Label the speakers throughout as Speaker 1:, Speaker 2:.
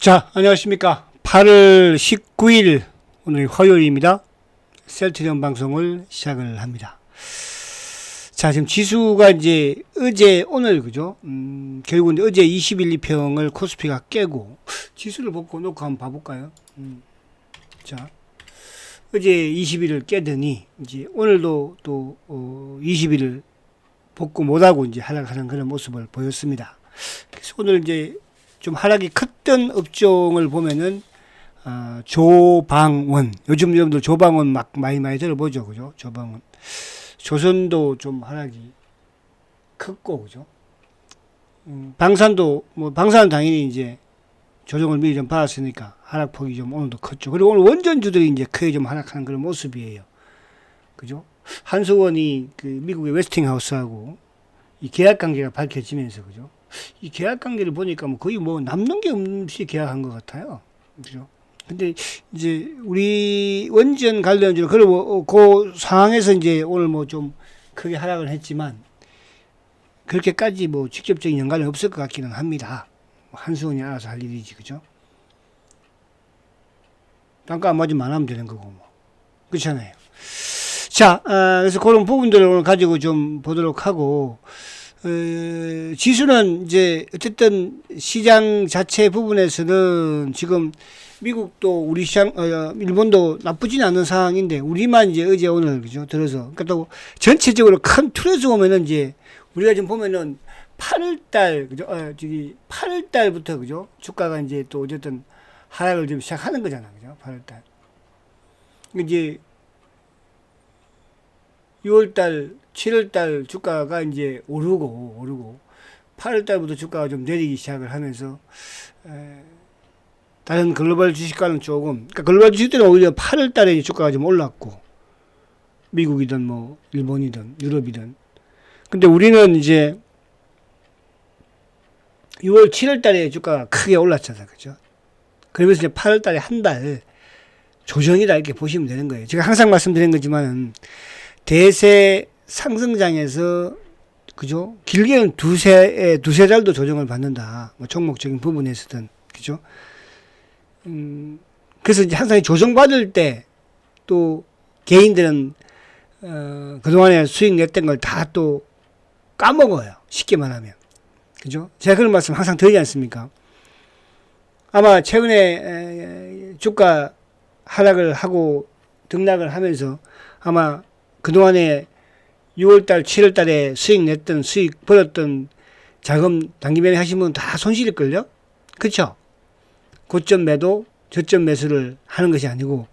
Speaker 1: 자, 안녕하십니까. 8월 19일, 오늘 화요일입니다. 셀트리온 방송을 시작을 합니다. 자, 지금 지수가 이제 오늘, 그죠? 결국은 어제 21, 2평을 코스피가 깨고, 지수를 놓고 한번 봐볼까요? 자, 어제 20일을 깨더니, 이제 오늘도 또, 20일을 복구 못하고 이제 하락하는 그런 모습을 보였습니다. 그래서 오늘 이제 좀 하락이 컸던 업종을 보면은, 조방원. 요즘 여러분들 조방원 막 많이 들어보죠. 그죠? 조방원. 조선도 좀 하락이 컸고, 그죠? 방산도, 방산은 당연히 이제 조정을 미리 좀 받았으니까 하락폭이 좀 오늘도 컸죠. 그리고 오늘 원전주들이 이제 크게 좀 하락하는 그런 모습이에요. 그죠? 한수원이 그 미국의 웨스팅하우스하고 이 계약 관계가 밝혀지면서, 그죠? 이 계약 관계를 보니까 거의 남는 게 없이 계약한 것 같아요. 그죠? 근데 이제 우리 원전 관련주는 그리고 그 상황에서 이제 오늘 좀 크게 하락을 했지만 그렇게까지 직접적인 연관이 없을 것 같기는 합니다. 한수원이 알아서 할 일이지, 그죠? 단가 안 맞으면 안 하면 되는 거고 그렇잖아요. 자, 그래서 그런 부분들을 오늘 가지고 좀 보도록 하고, 지수는 이제 어쨌든 시장 자체 부분에서는 지금 미국도 우리 시장, 일본도 나쁘진 않은 상황인데 우리만 이제 어제 오늘, 그죠? 들어서. 그러니까 또 전체적으로 큰 틀에서 보면은 이제 우리가 지금 보면은 8월달, 그죠? 8월달부터, 그죠? 주가가 이제 또 어쨌든 하락을 좀 시작하는 거잖아, 그죠? 8월달. 이제 6월달, 7월달 주가가 이제 오르고 8월달부터 주가가 좀 내리기 시작을 하면서 다른 글로벌 주식과는 조금, 그러니까 글로벌 주식들은 오히려 8월달에 주가가 좀 올랐고 미국이든 일본이든 유럽이든, 근데 우리는 이제 6월, 7월달에 주가가 크게 올랐잖아요, 그죠? 그러면서 이제 8월달에 한 달 조정이다 이렇게 보시면 되는 거예요. 제가 항상 말씀드린 거지만은 대세 상승장에서, 그죠? 길게는 두세 달도 조정을 받는다. 종목적인 부분에서든, 그죠? 그래서 이제 항상 조정받을 때 또 개인들은, 그동안에 수익 냈던 걸 다 또 까먹어요. 쉽게 말하면. 그죠? 제가 그런 말씀 항상 드리지 않습니까? 아마 최근에 주가 하락을 하고 등락을 하면서 아마 그동안에 6월달, 7월달에 수익 벌었던 자금 단기 매매 하신 분은 다 손실일걸요? 그쵸? 고점 매도, 저점 매수를 하는 것이 아니고,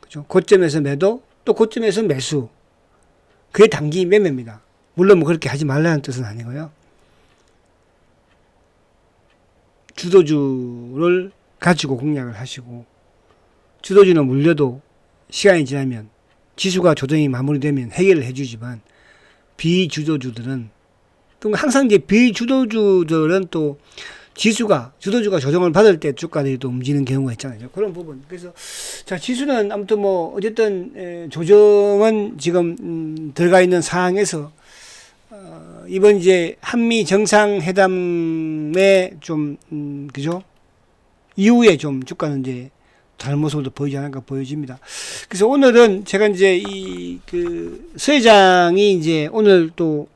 Speaker 1: 그죠? 고점에서 매도, 또 고점에서 매수. 그게 단기 매매입니다. 물론 그렇게 하지 말라는 뜻은 아니고요. 주도주를 가지고 공략을 하시고, 주도주는 물려도 시간이 지나면 지수가 조정이 마무리되면 해결을 해주지만 비주도주들은 또 항상 이제 비주도주들은 또 주도주가 조정을 받을 때 주가들이 또 움직이는 경우가 있잖아요. 그런 부분. 그래서 자, 지수는 아무튼 어쨌든 조정은 지금 들어가 있는 상황에서 이번 이제 한미 정상회담에 좀 그죠? 이후에 좀 주가는 이제 다른 모습도 보이지 않을까 보여집니다. 그래서 오늘은 제가 이제 서 회장이 이제 오늘 또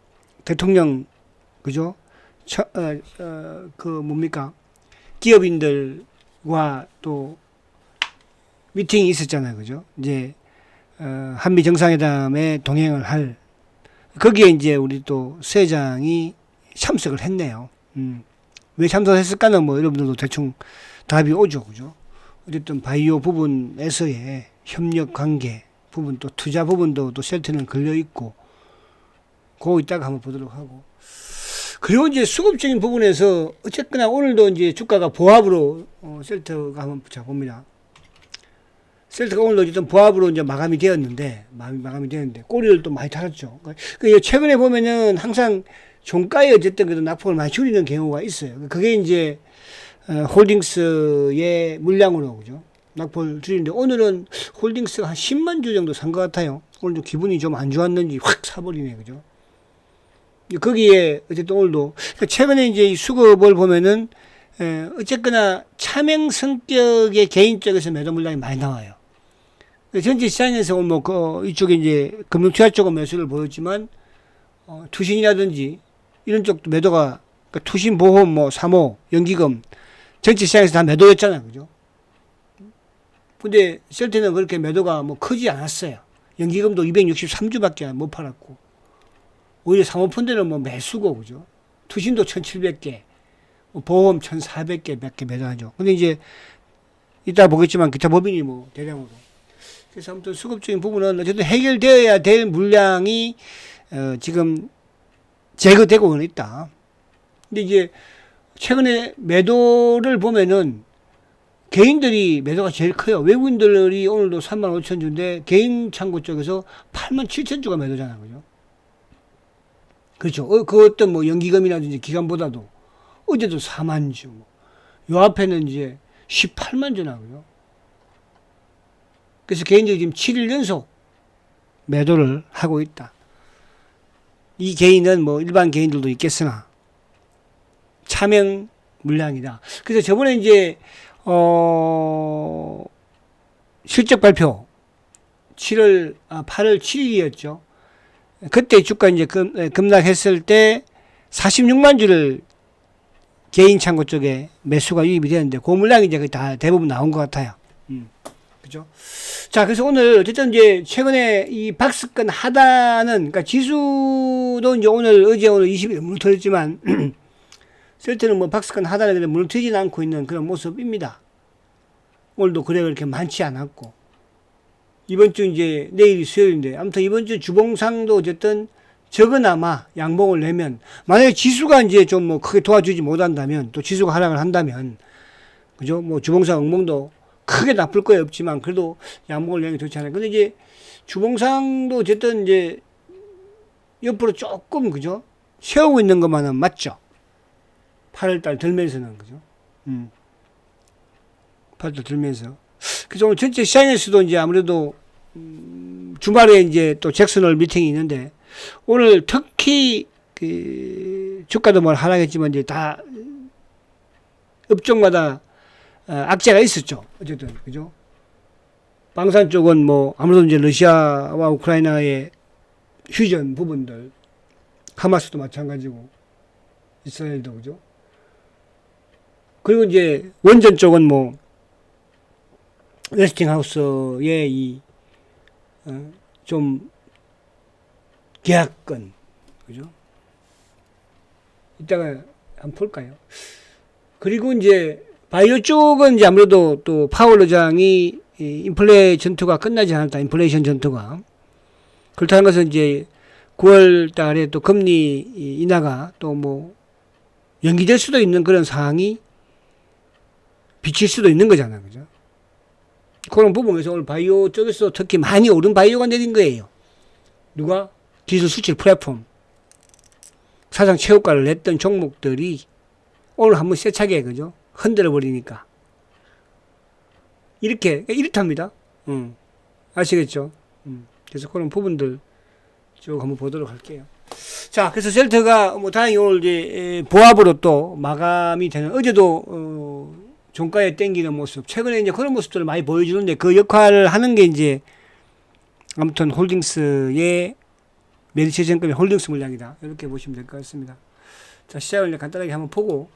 Speaker 1: 대통령, 그죠? 기업인들과 또 미팅이 있었잖아요. 그죠? 이제, 한미 정상회담에 동행을 거기에 이제 우리 또 서 회장이 참석을 했네요. 왜 참석했을까는 여러분들도 대충 답이 오죠. 그죠? 어쨌든 바이오 부분에서의 협력 관계 부분, 또 투자 부분도 또 셀트는 걸려 있고, 그거 이따가 한번 보도록 하고. 그리고 이제 수급적인 부분에서 어쨌거나 오늘도 이제 주가가 보합으로 셀트가 한번 봅니다. 셀트가 오늘도 어쨌든 보합으로 이제 마감이 되었는데 꼬리를 또 많이 달았죠. 그러니까 최근에 보면은 항상 종가에 어쨌든 그래도 낙폭을 많이 줄이는 경우가 있어요. 그게 이제 홀딩스의 물량으로, 그죠? 낙폭을 줄이는데 오늘은 홀딩스가 한 10만 주 정도 산 것 같아요. 오늘도 기분이 좀 안 좋았는지 확 사버리네, 그죠? 거기에 어쨌든 오늘도, 그러니까 최근에 이제 이 수급을 보면은 어쨌거나 차명 성격의 개인 쪽에서 매도 물량이 많이 나와요. 전체 시장에서 뭐 이쪽에 이제 금융투자 쪽은 매수를 보였지만 투신이라든지 이런 쪽도 매도가 그러니까 투신 보험 뭐 사모 연기금 전체 시장에서 다 매도였잖아요, 그죠? 근데 셀트는 그렇게 매도가 뭐 크지 않았어요. 연기금도 263주밖에 못 팔았고 오히려 사모펀드는 뭐 매수고 그죠? 투신도 1,700개, 보험 1,400개 몇 개 매도하죠. 근데 이제 이따 보겠지만 기타 법인이 뭐 대량으로. 그래서 아무튼 수급적인 부분은 어쨌든 해결되어야 될 물량이 지금 제거되고는 있다. 근데 이제 최근에 매도를 보면은 개인들이 매도가 제일 커요. 외국인들이 오늘도 35,000주인데 개인 창고 쪽에서 87,000주가 매도잖아요. 그죠? 그렇죠. 그 어떤 뭐 연기금이라든지 기간보다도 어제도 4만주. 요 앞에는 이제 18만주나 그죠? 그래서 개인들이 지금 7일 연속 매도를 하고 있다. 이 개인은 뭐 일반 개인들도 있겠으나 차명 물량이다. 그래서 저번에 이제 실적 발표 8월 7일이었죠. 그때 주가 이제 급락했을 때 46만 주를 개인 창고 쪽에 매수가 유입이 되는데 그 물량이 이제 다 대부분 나온 것 같아요. 그죠? 자, 그래서 오늘 어쨌든 이제 최근에 이 박스권 하단은 그러니까 지수도 이제 어제 오늘 20일 무너뜨렸지만 셀트는 뭐 박스권 하단에 무너뜨리진 않고 있는 그런 모습입니다. 오늘도 거래가 그렇게 많지 않았고 이번 주 이제 내일이 수요일인데 아무튼 이번 주 주봉상도 어쨌든 적어나마 양봉을 내면 만약에 지수가 이제 좀 뭐 크게 도와주지 못한다면 또 지수가 하락을 한다면 그죠? 뭐 주봉상 응봉도 크게 나쁠 거 없지만 그래도 양봉을 내는 게 좋지 않아요. 근데 이제 주봉상도 어쨌든 이제 옆으로 조금 그죠? 세우고 있는 것만은 맞죠? 8월달 들면서는 그죠? 8월달 들면서. 그래서 오늘 전체 시장에서도 이제 아무래도 주말에 이제 또 잭슨홀 미팅이 있는데 오늘 특히 그 주가도 뭐 하락했지만 이제 다 업종마다 악재가 있었죠. 어쨌든 그죠? 방산 쪽은 뭐 아무래도 이제 러시아와 우크라이나의 휴전 부분들, 하마스도 마찬가지고 이스라엘도 그죠? 그리고 이제 원전 쪽은 뭐 웨스팅하우스의 이 좀 계약권 그죠? 이따가 한번 볼까요? 그리고 이제 바이오 쪽은 이제 아무래도 또 파월 의장이 인플레 전투가 끝나지 않았다. 인플레이션 전투가. 그렇다는 것은 이제 9월 달에 또 금리 인하가 또 뭐 연기될 수도 있는 그런 상황이 비칠 수도 있는 거잖아요. 그죠? 그런 부분에서 오늘 바이오 쪽에서 특히 많이 오른 바이오가 내린 거예요. 누가? 기술 수출 플랫폼. 사상 최고가를 냈던 종목들이 오늘 한번 세차게, 그죠? 흔들어 버리니까. 이렇답니다. 아시겠죠? 그래서 그런 부분들 쭉 한번 보도록 할게요. 자, 그래서 셀트가 뭐 다행히 오늘 이제 보합으로 또 마감이 되는, 어제도 종가에 땡기는 모습, 최근에 이제 그런 모습들을 많이 보여주는데 그 역할을 하는 게 이제 아무튼 홀딩스의 메리츠증권의 홀딩스 물량이다. 이렇게 보시면 될 것 같습니다. 자, 시작을 간단하게 한번 보고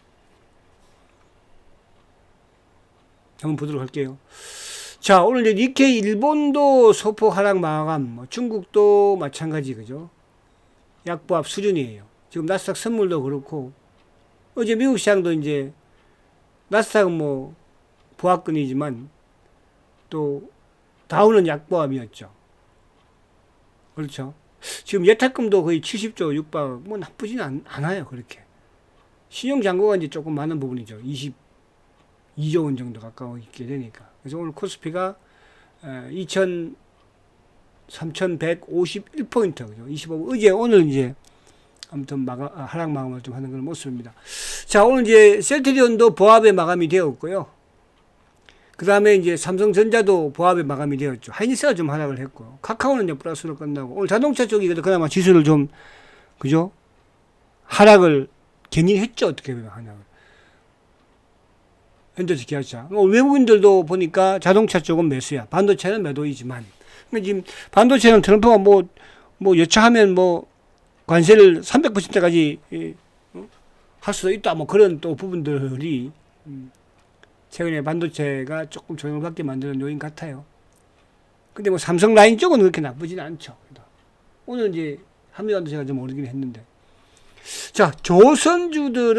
Speaker 1: 한번 보도록 할게요. 자, 오늘 이제 니케이 일본도 소폭 하락 마감, 뭐 중국도 마찬가지, 그죠? 약보합 수준이에요. 지금 나스닥 선물도 그렇고, 어제 미국 시장도 이제, 나스닥은 뭐, 보합권이지만, 또, 다우는 약보합이었죠. 그렇죠. 지금 예탁금도 거의 70조 육박, 뭐 나쁘진 않아요, 그렇게. 신용잔고가 이제 조금 많은 부분이죠. 22조 원 정도 가까워 있게 되니까. 그래서 오늘 코스피가 3,151포인트, 그죠? 25, 어제, 오늘 이제, 아무튼 하락 마감을 좀 하는 그런 모습입니다. 자, 오늘 이제 셀트리온도 보합에 마감이 되었고요. 그 다음에 이제 삼성전자도 보합에 마감이 되었죠. 하이닉스가 좀 하락을 했고, 카카오는 이제 플러스로 끝나고, 오늘 자동차 쪽이 그나마 지수를 좀, 그죠? 하락을 견인했죠. 어떻게 보면 하락을. 현대차, 기아차. 외국인들도 보니까 자동차 쪽은 매수야. 반도체는 매도이지만. 근데 지금 반도체는 트럼프가 뭐 여차하면 뭐 관세를 300%까지 할 수도 있다. 뭐 그런 또 부분들이 최근에 반도체가 조금 조정을 받게 만드는 요인 같아요. 근데 뭐 삼성 라인 쪽은 그렇게 나쁘진 않죠. 오늘 이제 한미반도체가 좀 오르긴 했는데. 자, 조선주들은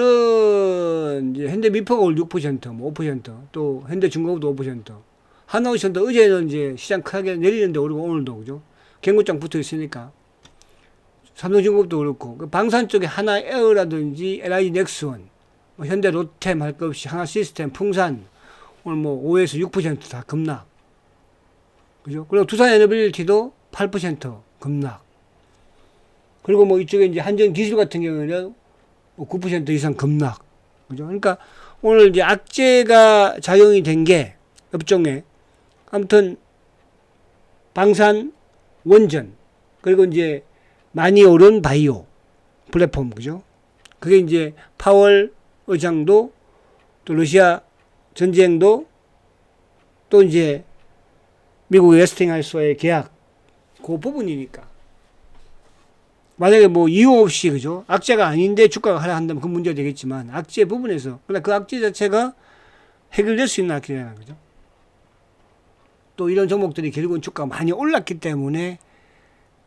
Speaker 1: 이제 현대미포가 오늘 6%, 뭐 5%, 또 현대중공업도 5%, 하나오션도 어제는 이제 시장 크게 내리는데 오르고 오늘도 그죠? 경고장 붙어 있으니까. 삼성중공업도 그렇고, 그 방산 쪽에 하나에어라든지 LIG 넥스원, 뭐 현대 롯템 할 것 없이 하나시스템, 풍산 오늘 뭐 5에서 6%다 급락. 그죠? 그리고 두산 에너빌리티도 8% 급락. 그리고 뭐 이쪽에 이제 한전 기술 같은 경우에는 9% 이상 급락. 그죠? 그러니까 오늘 이제 악재가 작용이 된 게 업종에 아무튼 방산, 원전, 그리고 이제 많이 오른 바이오 플랫폼, 그죠? 그게 이제 파월 의장도 또 러시아 전쟁도 또 이제 미국 웨스팅하우스와의 계약 그 부분이니까. 만약에 뭐 이유 없이 그죠? 악재가 아닌데 주가가 하락한다면 그 문제가 되겠지만 악재 부분에서 그러나 그 악재 자체가 해결될 수 있는 악재잖아요, 그죠? 또 이런 종목들이 결국은 주가가 많이 올랐기 때문에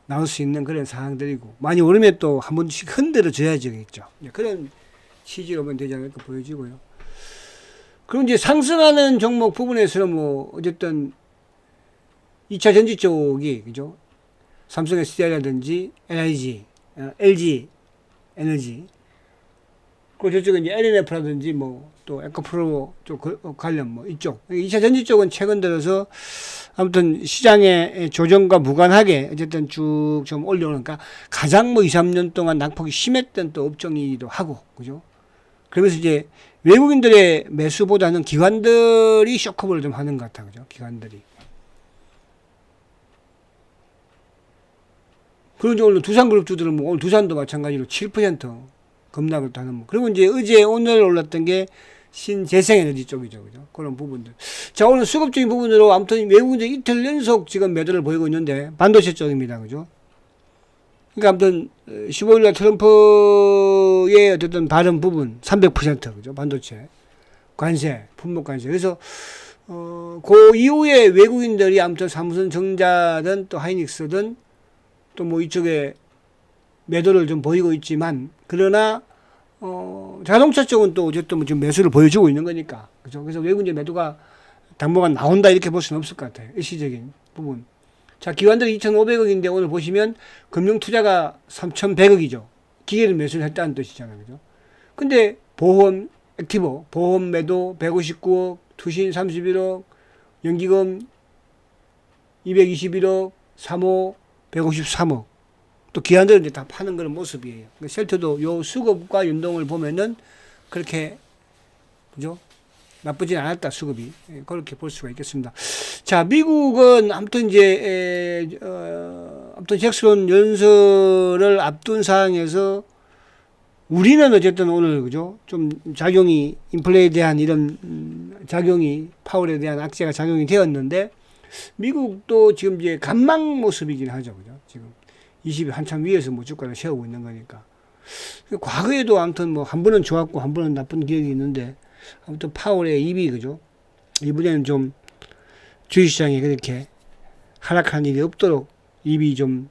Speaker 1: 나올 수 있는 그런 상황들이고 많이 오르면 또 한 번씩 흔들어 줘야겠죠. 그런 취지로 보면 되지 않을까 보여지고요. 그럼 이제 상승하는 종목 부분에서는 뭐 어쨌든 2차 전지 쪽이 그죠? 삼성 SDI라든지 LIG, LG 에너지, 그리고 저쪽에 이제 LNF라든지 뭐 또 에코프로 쪽 관련 뭐 이쪽 2차 전지 쪽은 최근 들어서 아무튼 시장의 조정과 무관하게 어쨌든 쭉 좀 올려오니까 가장 뭐 2, 3년 동안 낙폭이 심했던 또 업종이기도 하고 그죠? 그러면서 이제 외국인들의 매수보다는 기관들이 쇼크업을 좀 하는 것 같아요, 그죠? 기관들이. 그리고 이제 오늘 두산그룹주들은 뭐 오늘 두산도 마찬가지로 7% 급락을 하는 뭐. 그리고 이제 어제 오늘 올랐던 게 신재생에너지 쪽이죠, 그죠? 그런 부분들. 자, 오늘 수급적인 부분으로 아무튼 외국인들 이틀 연속 지금 매도를 보이고 있는데 반도체 쪽입니다, 그죠? 그러니까 아무튼 15일날 트럼프의 어쨌든 발언 부분 300% 그죠? 반도체 관세, 품목 관세. 그래서 그 이후에 외국인들이 아무튼 삼성 전자든 또 하이닉스든 또 뭐 이쪽에 매도를 좀 보이고 있지만 그러나 자동차 쪽은 또 어쨌든 뭐 지금 매수를 보여주고 있는 거니까 그죠? 그래서 외국인 매도가 당분간 나온다 이렇게 볼 수는 없을 것 같아요. 일시적인 부분. 자, 기관들이 2,500억인데 오늘 보시면 금융 투자가 3,100억이죠. 기계를 매수를 했다는 뜻이잖아요, 그죠? 근데 보험 액티브 보험 매도 159억, 투신 31억, 연기금 221억, 3호 153억. 또 기관들은 이제 다 파는 그런 모습이에요. 그러니까 셀트도 요 수급과 연동을 보면은 그렇게 그죠? 나쁘진 않았다, 수급이. 그렇게 볼 수가 있겠습니다. 자, 미국은 아무튼 이제 아무튼 잭슨 연설을 앞둔 상황에서 우리는 어쨌든 오늘 그죠? 좀 작용이 인플레에 대한 이런 작용이 파월에 대한 악재가 작용이 되었는데 미국도 지금 이제 간망 모습이긴 하죠, 그죠? 지금 20이 한참 위에서 뭐 주가를 세우고 있는 거니까. 과거에도 아무튼 뭐 한 번은 좋았고 한 번은 나쁜 기억이 있는데 아무튼 파월의 입이 그죠? 이번에는 좀 주식시장에 그렇게 하락하는 일이 없도록 입이 좀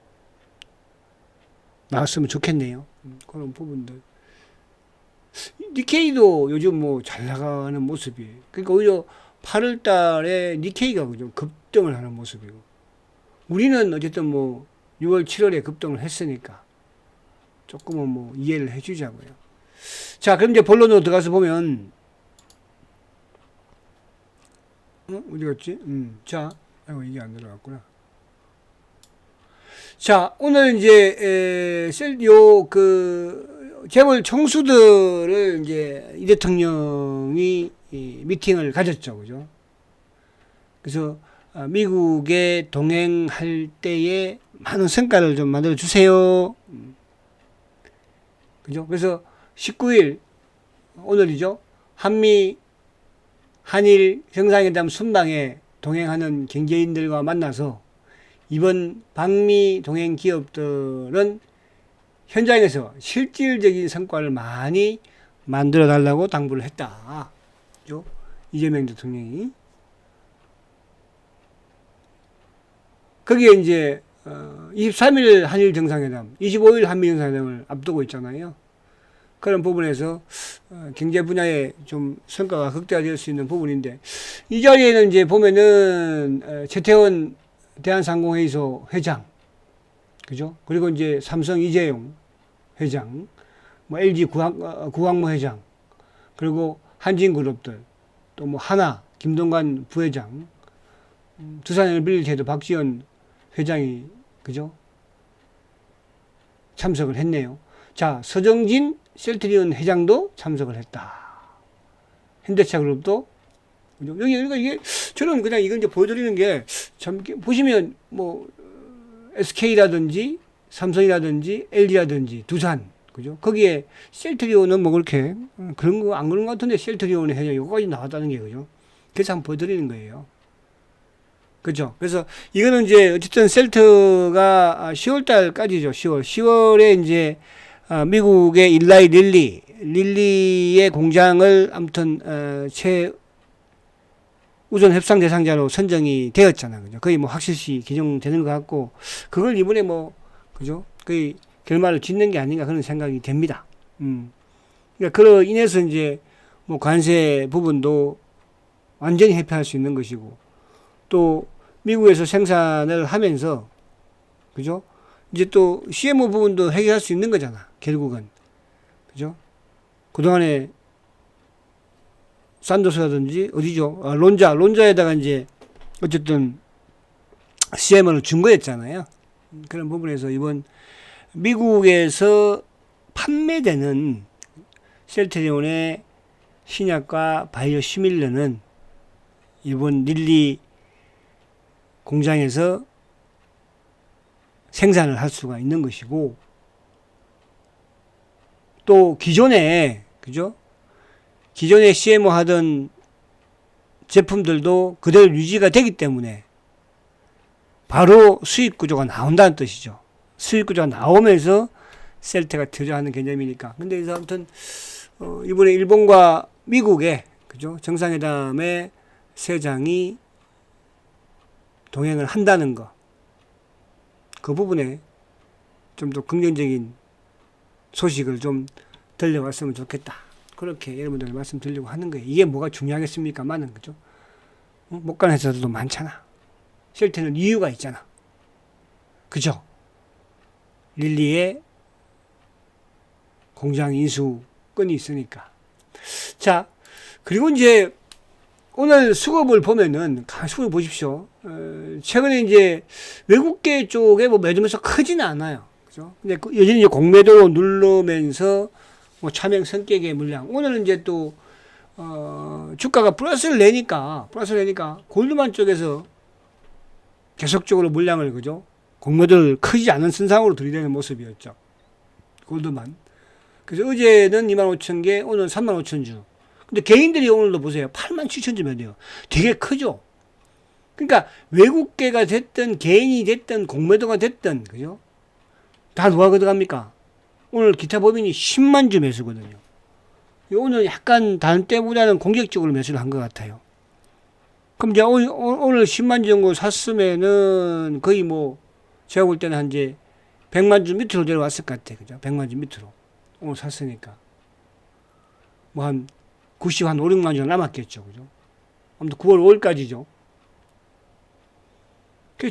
Speaker 1: 나왔으면 좋겠네요. 그런 부분들. 니케이도 요즘 뭐 잘 나가는 모습이에요. 그러니까 오히려 8월 달에 니케이가 그죠? 급등을 하는 모습이고. 우리는 어쨌든 뭐 6월, 7월에 급등을 했으니까 조금은 뭐 이해를 해주자고요. 자, 그럼 이제 본론으로 들어가서 보면, 어디 갔지? 자, 아이고, 이게 안 들어갔구나. 자, 오늘 이제, 재벌 총수들을 이제 이 대통령이 미팅을 가졌죠. 그죠? 그래서 미국에 동행할 때에 많은 성과를 좀 만들어 주세요. 그죠? 그래서 19일, 오늘이죠. 한미 한일 정상회담 순방에 동행하는 경제인들과 만나서 이번 방미 동행 기업들은 현장에서 실질적인 성과를 많이 만들어 달라고 당부를 했다. 그죠? 이재명 대통령이. 거기에 이제 23일 한일 정상회담, 25일 한미 정상회담을 앞두고 있잖아요. 그런 부분에서 경제 분야에 좀 성과가 극대화될 수 있는 부분인데, 이 자리에는 이제 보면은 최태원 대한상공회의소 회장, 그죠? 그리고 이제 삼성 이재용 회장, 뭐 LG 구광모 회장, 그리고 한진그룹들, 또 뭐 하나 김동관 부회장, 두산엘빌리티에도 박지원 회장이, 그죠? 참석을 했네요. 자, 서정진 셀트리온 회장도 참석을 했다. 현대차 그룹도. 여기, 그러니까 이게, 저는 그냥 이걸 이제 보여드리는 게, 참, 보시면, 뭐, SK라든지, 삼성이라든지, LG라든지, 두산, 그죠? 거기에 셀트리온은 뭐 그렇게, 그런 거, 안 그런 것 같은데, 셀트리온의 회장이 여기까지 나왔다는 게, 그죠? 그래서 한번 보여드리는 거예요. 그죠? 그래서 이거는 이제 어쨌든 셀트가 10월 달까지죠. 10월에 이제 미국의 일라이 릴리의 공장을 아무튼 최우선 협상 대상자로 선정이 되었잖아요. 그죠? 거의 뭐 확실시 기정되는 것 같고, 그걸 이번에 뭐 그죠? 거의 결말을 짓는 게 아닌가 그런 생각이 됩니다. 그러니까 그로 인해서 이제 뭐 관세 부분도 완전히 회피할 수 있는 것이고, 또 미국에서 생산을 하면서, 그죠? 이제 또 CMO 부분도 해결할 수 있는 거잖아, 결국은. 그죠? 그동안에 산도스라든지 어디죠? 론자에다가 이제 어쨌든 CMO를 준 거였잖아요. 그런 부분에서 이번 미국에서 판매되는 셀트리온의 신약과 바이오 시밀러는 이번 릴리 공장에서 생산을 할 수가 있는 것이고, 또 기존에, 그죠? 기존에 CMO 하던 제품들도 그대로 유지가 되기 때문에 바로 수익 구조가 나온다는 뜻이죠. 수익 구조가 나오면서 셀트가 투자하는 개념이니까. 근데 그래서 아무튼 이번에 일본과 미국의, 그죠? 정상회담의 세장이 동행을 한다는 거, 그 부분에 좀 더 긍정적인 소식을 좀 들려왔으면 좋겠다. 그렇게 여러분들 말씀드리려고 하는 거예요. 이게 뭐가 중요하겠습니까만은, 그죠? 못 가는 회사들도 많잖아. 셀트는 이유가 있잖아. 그죠? 릴리의 공장 인수권이 있으니까. 자, 그리고 이제 오늘 수급을 보면은, 수급을 보십시오. 최근에 이제 외국계 쪽에 뭐 매도면서 크지는 않아요. 그죠? 근데 여전히 이제 공매도로 누르면서 뭐 차명 성격의 물량. 오늘은 이제 또, 주가가 플러스를 내니까, 골드만 쪽에서 계속적으로 물량을, 그죠? 공매도를 크지 않은 선상으로 들이대는 모습이었죠. 골드만. 그래서 어제는 25,000개, 오늘은 35,000주. 근데 개인들이 오늘도 보세요. 87,000주 매도요. 되게 크죠? 그러니까 외국계가 됐든 개인이 됐든 공매도가 됐든, 그죠? 다 누가 들어갑니까? 오늘 기타 법인이 10만 주 매수거든요. 오늘 약간 다른 때보다는 공격적으로 매수를 한 것 같아요. 그럼 이제 오늘 10만 주 정도 샀으면은 거의 뭐 제가 볼 때는 한 이제 100만 주 밑으로 내려왔을 것 같아요. 그죠? 100만 주 밑으로. 오늘 샀으니까. 뭐 한 90, 한 5, 6만 주 남았겠죠. 그죠? 아무튼 9월 5일까지죠.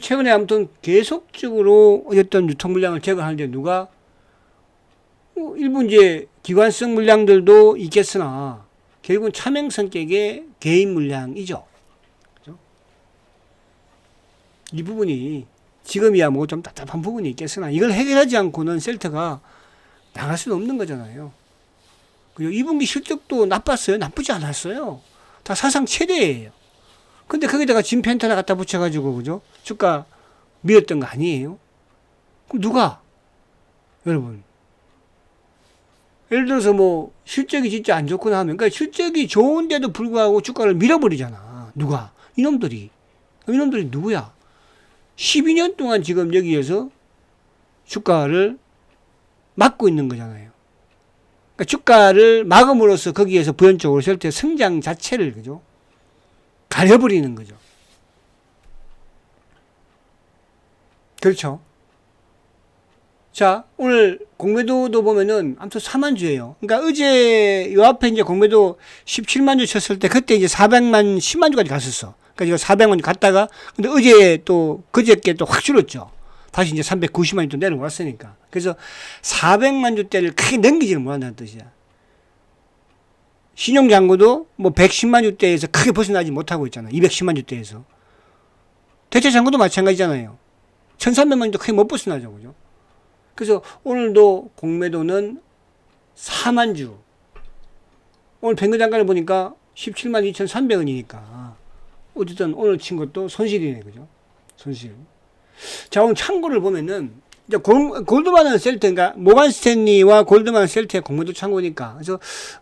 Speaker 1: 최근에 아무튼 계속적으로 어쨌든 유통 물량을 제거하는데 누가 일부 이제 기관성 물량들도 있겠으나 결국은 차명 성격의 개인 물량이죠. 그죠? 이 부분이 지금이야 뭐 좀 답답한 부분이 있겠으나 이걸 해결하지 않고는 셀트가 나갈 수는 없는 거잖아요. 그리고 2분기 실적도 나빴어요. 나쁘지 않았어요. 다 사상 최대예요. 근데 거기다가 진펜트 하나 갖다 붙여가지고, 그죠? 주가 밀었던 거 아니에요? 그럼 누가? 여러분. 예를 들어서 뭐 실적이 진짜 안 좋거나 하면, 그러니까 실적이 좋은데도 불구하고 주가를 밀어버리잖아. 누가? 이놈들이. 이놈들이 누구야? 12년 동안 지금 여기에서 주가를 막고 있는 거잖아요. 그러니까 주가를 막음으로써 거기에서 부연적으로 절대 성장 자체를, 그죠? 가려버리는 거죠. 그렇죠. 자, 오늘 공매도도 보면은 아무튼 4만 주예요. 그러니까 어제 요 앞에 이제 공매도 17만 주 쳤을 때 그때 이제 400만 10만 주까지 갔었어. 그러니까 이거 400만 주 갔다가 근데 어제 또 그저께 또 확 줄었죠. 다시 이제 390만 주 내려왔으니까. 그래서 400만 주대를 크게 넘기지는 못한다는 뜻이야. 신용장고도 뭐 110만 주대에서 크게 벗어나지 못하고 있잖아. 210만 주대에서. 대체장고도 마찬가지잖아요. 1300만 주도 크게 못 벗어나죠. 그죠? 그래서 오늘도 공매도는 4만 주. 오늘 뱅크장가를 보니까 17만 2,300원이니까. 어쨌든 오늘 친 것도 손실이네. 그죠? 손실. 자, 오늘 창고를 보면은, 이제 골드만 셀트인가, 모간 스탠리와 골드만 셀트의 공매도 창고니까. 그래서,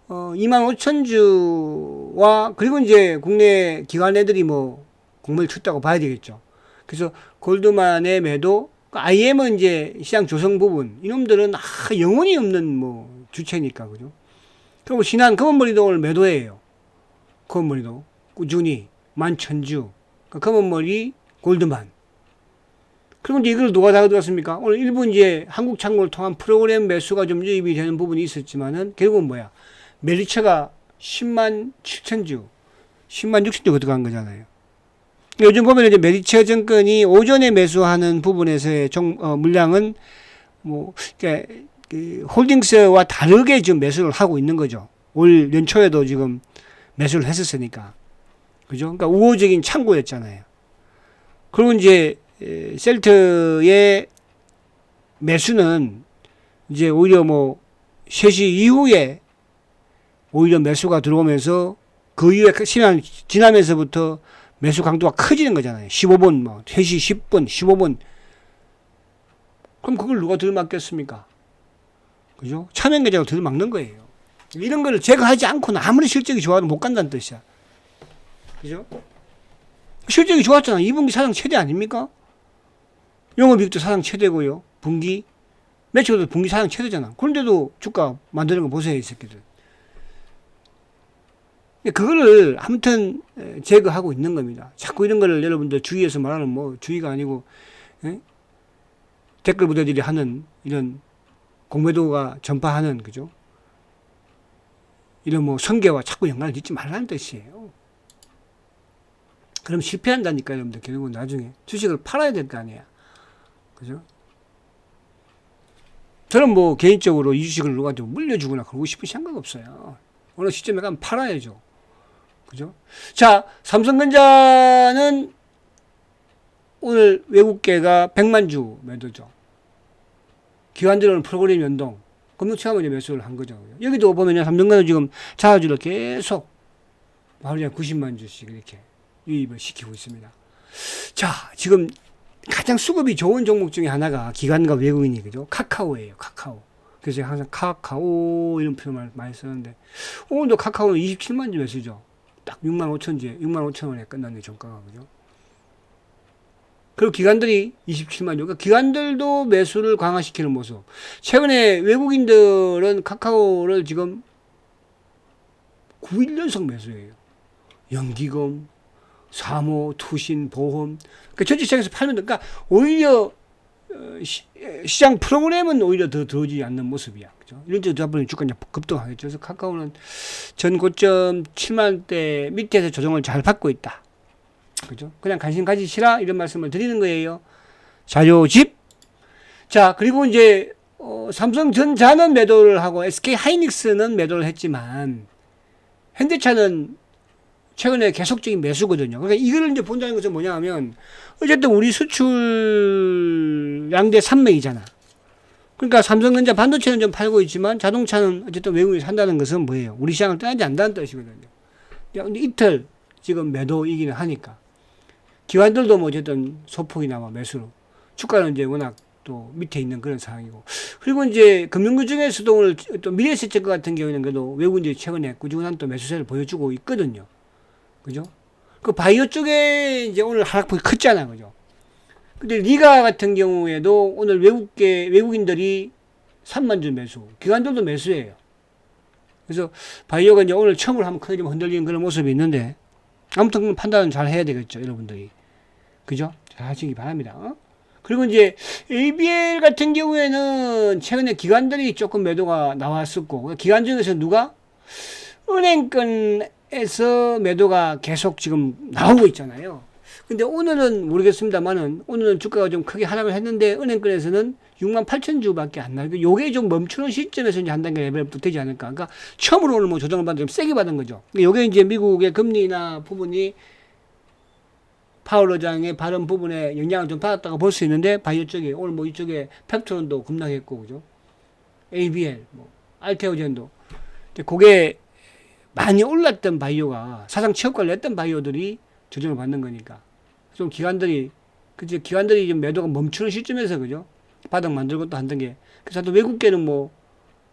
Speaker 1: 25,000주와, 그리고 이제 국내 기관 애들이 뭐, 공매를 쳤다고 봐야 되겠죠. 그래서 골드만의 매도, IM은 이제 시장 조성 부분, 이놈들은 영혼이 없는 뭐 주체니까, 그죠? 그리고 신한 검은머리도 오늘 매도예요. 검은머리도 꾸준히 11,000주. 검은머리 골드만. 그럼 이제 이걸 누가 다 가져갔습니까? 오늘 일부 이제 한국 창고를 통한 프로그램 매수가 좀 유입이 되는 부분이 있었지만은 결국은 뭐야? 메리츠가 10만 7천주, 10만 6천주 들어간 거잖아요. 요즘 보면 이제 메리츠 증권이 오전에 매수하는 부분에서의 물량은 뭐, 그러니까 그 홀딩스와 다르게 지금 매수를 하고 있는 거죠. 올 연초에도 지금 매수를 했었으니까. 그죠? 그러니까 우호적인 창고였잖아요. 그리고 이제 셀트의 매수는 이제 오히려 뭐 3시 이후에 오히려 매수가 들어오면서 그 이후에 시간 지나면서부터 매수 강도가 커지는 거잖아요. 15분, 뭐 3시 10분, 15분. 그럼 그걸 누가 들막겠습니까? 그죠? 차명 계좌가 들막는 거예요. 이런 거를 제거하지 않고는 아무리 실적이 좋아도 못 간다는 뜻이야. 그죠? 실적이 좋았잖아. 2분기 사상 최대 아닙니까? 영업이익도 사상 최대고요. 분기 매출도 분기 사상 최대잖아. 그런데도 주가 만드는 거 보세요, 이 새끼들. 그거를 아무튼 제거하고 있는 겁니다. 자꾸 이런 거를 여러분들 주위에서 말하는 뭐 주의가 아니고 댓글 부대들이 하는 이런 공매도가 전파하는, 그죠? 이런 뭐 성계와 자꾸 연관을 짓지 말라는 뜻이에요. 그럼 실패한다니까, 여러분들. 결국은 나중에 주식을 팔아야 될 거 아니야. 그죠? 저는 뭐 개인적으로 이 주식을 누구한테 물려주거나 그러고 싶은 생각 없어요. 어느 시점에 가면 팔아야죠. 그죠? 자, 삼성전자는 오늘 외국계가 100만 주 매도죠. 기관들은 프로그램 연동, 금융체험을 이제 매수를 한 거죠. 여기도 보면요, 삼성전자 지금 자사주를 계속 하루에 90만 주씩 이렇게 유입을 시키고 있습니다. 자, 지금 가장 수급이 좋은 종목 중에 하나가 기관과 외국인이, 그죠? 카카오예요, 카카오. 그래서 항상 카카오 이런 표현을 많이 쓰는데, 오늘도 카카오는 27만 주 매수죠. 딱 6만 5천 주에, 6만 5천 원에 끝났네, 종가가, 그죠? 그리고 기관들이 27만 주. 그러니까 기관들도 매수를 강화시키는 모습. 최근에 외국인들은 카카오를 지금 9일 연속 매수해요. 연기금, 사모, 투신, 보험. 그러니까 전체 시장에서 팔면, 그러니까 오히려 시장 프로그램은 오히려 더 들어오지 않는 모습이야. 그죠? 이런 쪽으로 보면 주가가 급등하겠죠. 그래서 카카오는 전 고점 7만대 밑에서 조정을 잘 받고 있다. 그죠? 그냥 관심 가지시라 이런 말씀을 드리는 거예요. 자료집. 자, 그리고 이제 삼성전자는 매도를 하고 SK 하이닉스는 매도를 했지만 현대차는 최근에 계속적인 매수거든요. 그러니까 이거를 이제 본다는 것은 뭐냐 하면 어쨌든 우리 수출 양대 산맥이잖아. 그러니까 삼성전자 반도체는 좀 팔고 있지만 자동차는 어쨌든 외국인이 산다는 것은 뭐예요? 우리 시장을 떠나지 않는다는 뜻이거든요. 근데 이틀 지금 매도이기는 하니까. 기관들도 뭐 어쨌든 소폭이나 매수로. 주가는 이제 워낙 또 밑에 있는 그런 상황이고. 그리고 이제 금융주 중에서도 오늘 또 미래에셋증권 같은 경우에는 그래도 외국인들이 최근에 꾸준한 또 매수세를 보여주고 있거든요. 그죠? 그 바이오 쪽에 이제 오늘 하락폭이 컸잖아. 그죠? 근데 리가 같은 경우에도 오늘 외국인들이 3만 주 매수, 기관들도 매수예요. 그래서 바이오가 이제 오늘 처음으로 한번 크게 좀 흔들리는 그런 모습이 있는데, 아무튼 판단은 잘 해야 되겠죠, 여러분들이. 그죠? 잘 하시기 바랍니다. 그리고 이제 ABL 같은 경우에는 최근에 기관들이 조금 매도가 나왔었고, 기관 중에서 누가? 은행권에서 매도가 계속 지금 나오고 있잖아요. 근데 오늘은 모르겠습니다만은, 오늘은 주가가 좀 크게 하락을 했는데, 은행권에서는 68,000주밖에 안 나요. 요게 좀 멈추는 시점에서 이제 한 단계 레벨업도 되지 않을까. 그러니까 처음으로 오늘 뭐 조정을 받은 좀 세게 받은 거죠. 요게 이제 미국의 금리나 부분이 파월 의장의 발언 부분에 영향을 좀 받았다고 볼 수 있는데, 바이오 쪽에, 오늘 뭐 이쪽에 펩트론도 급락했고, 그죠? ABL, 뭐, 알테오젠도. 그게 많이 올랐던 바이오가, 사상 최고가를 냈던 바이오들이 조정을 받는 거니까. 좀 기관들이, 그죠? 기관들이 좀 매도가 멈추는 시점에서, 그죠? 바닥 만들고 또 한 단계. 그래서 또 외국계는 뭐,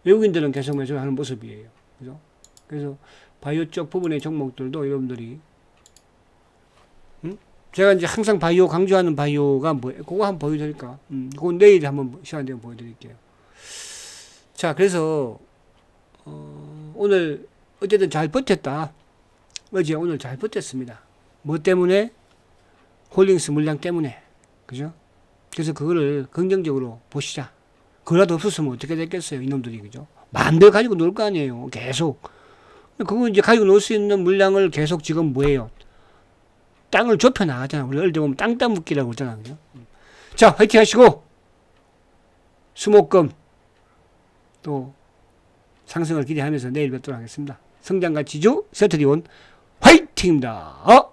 Speaker 1: 외국인들은 계속 매수를 하는 모습이에요. 그죠? 그래서 바이오 쪽 부분의 종목들도 여러분들이, 제가 이제 항상 바이오 강조하는 바이오가 뭐예요? 그거 한번 보여드릴까? 그건 내일 한번 시간 되면 보여드릴게요. 자, 그래서 오늘 어쨌든 잘 버텼다. 어제 오늘 잘 버텼습니다. 뭐 때문에? 홀딩스 물량 때문에. 그죠? 그래서 그거를 긍정적으로 보시자. 그거라도 없었으면 어떻게 됐겠어요, 이놈들이. 그죠? 만들 가지고 놀 거 아니에요. 계속. 그거 이제 가지고 놀 수 있는 물량을 계속 지금 뭐예요? 땅을 좁혀 나가잖아. 우리 어릴 때 보면 땅 따먹기라고 그러잖아. 그죠? 자, 화이팅 하시고, 수목금 또 상승을 기대하면서 내일 뵙도록 하겠습니다. 성장가치주 세트리온 화이팅입니다.